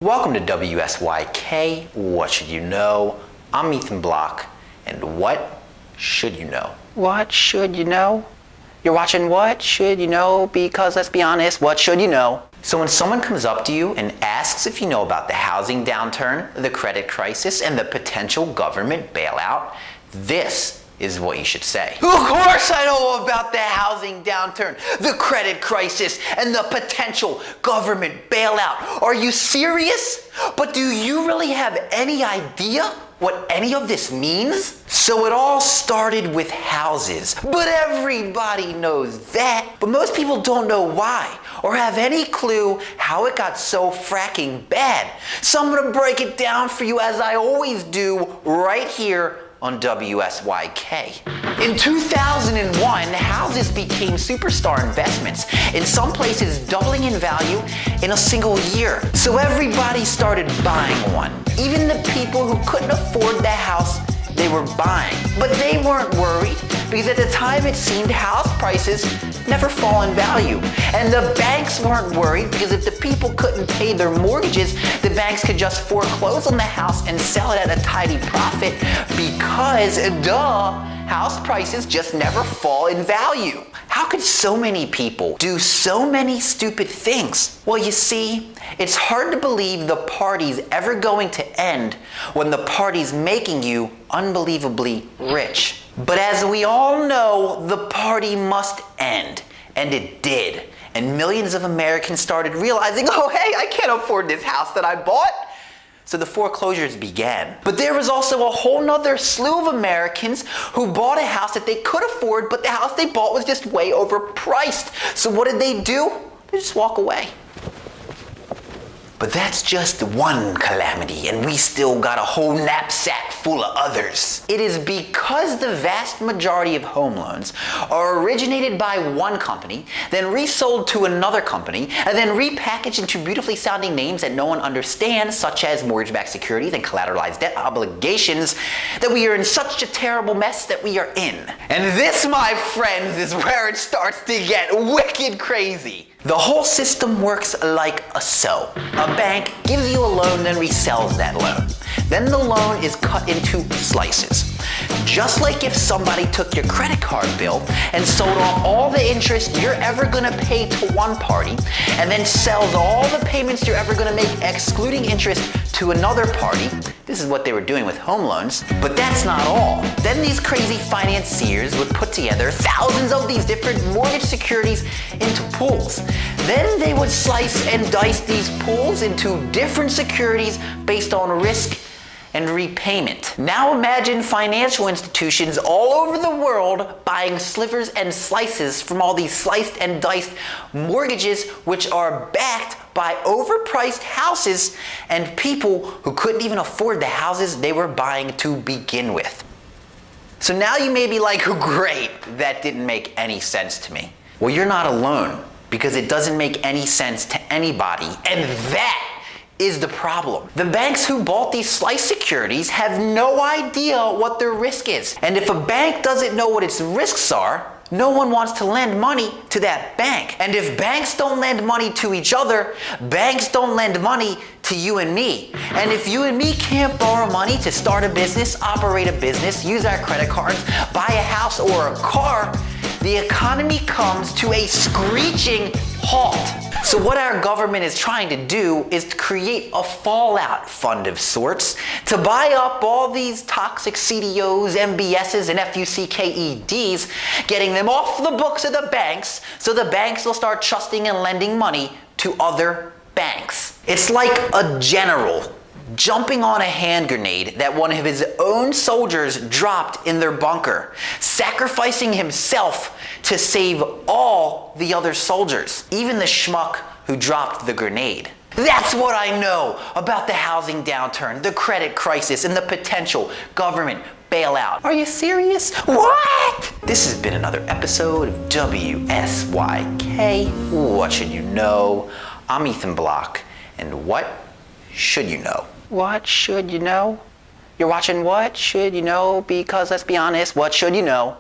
Welcome to WSYK, What Should You Know? I'm Ethan Block, and what should you know? What should you know? You're watching What Should You Know? Because let's be honest, what should you know? So when someone comes up to you and asks if you know about the housing downturn, the credit crisis, and the potential government bailout, this is what you should say. Of course I know about the housing downturn, the credit crisis, and the potential government bailout. Are you serious? But do you really have any idea what any of this means? So it all started with houses, but everybody knows that. But most people don't know why or have any clue how it got so fracking bad. So I'm gonna break it down for you as I always do right here on WSYK. In 2001, houses became superstar investments, in some places doubling in value in a single year. So everybody started buying one. Even the people who couldn't afford the house they were buying. But they weren't worried, because at the time it seemed house prices never fall in value. And the banks weren't worried, because if the people couldn't pay their mortgages, the banks could just foreclose on the house and sell it at a tidy profit, because house prices just never fall in value. How could so many people do so many stupid things? Well, you see, it's hard to believe the party's ever going to end when the party's making you unbelievably rich. But as we all know, the party must end. And it did. And millions of Americans started realizing, oh hey, I can't afford this house that I bought. So the foreclosures began. But there was also a whole nother slew of Americans who bought a house that they could afford, but the house they bought was just way overpriced. So what did they do? They just walk away. But that's just one calamity, and we still got a whole knapsack full of others. It is because the vast majority of home loans are originated by one company, then resold to another company, and then repackaged into beautifully sounding names that no one understands, such as mortgage-backed securities and collateralized debt obligations, that we are in such a terrible mess that we are in. And this, my friends, is where it starts to get wicked crazy. The whole system works like so. A bank gives you a loan, then resells that loan. Then the loan is cut into slices. Just like if somebody took your credit card bill and sold off all the interest you're ever gonna pay to one party, and then sells all the payments you're ever gonna make excluding interest to another party. This is what they were doing with home loans. But that's not all. Then these crazy financiers would put together thousands of these different mortgage securities into pools. Then they would slice and dice these pools into different securities based on risk and repayment. Now imagine financial institutions all over the world buying slivers and slices from all these sliced and diced mortgages, which are backed by overpriced houses and people who couldn't even afford the houses they were buying to begin with. So now you may be like, great, that didn't make any sense to me. Well, you're not alone, because it doesn't make any sense to anybody, and that is the problem. The banks who bought these slice securities have no idea what their risk is. And if a bank doesn't know what its risks are, no one wants to lend money to that bank. And if banks don't lend money to each other, banks don't lend money to you and me. And if you and me can't borrow money to start a business, operate a business, use our credit cards, buy a house or a car, the economy comes to a screeching halt. So what our government is trying to do is to create a fallout fund of sorts to buy up all these toxic CDOs, MBSs, and FUCKEDs, getting them off the books of the banks so the banks will start trusting and lending money to other banks. It's like a general jumping on a hand grenade that one of his own soldiers dropped in their bunker, sacrificing himself to save all the other soldiers, even the schmuck who dropped the grenade. That's what I know about the housing downturn, the credit crisis, and the potential government bailout. Are you serious? What? This has been another episode of WSYK, What Should You Know? I'm Ethan Block, and what should you know? What should you know? You're watching What Should You Know? Because let's be honest, what should you know?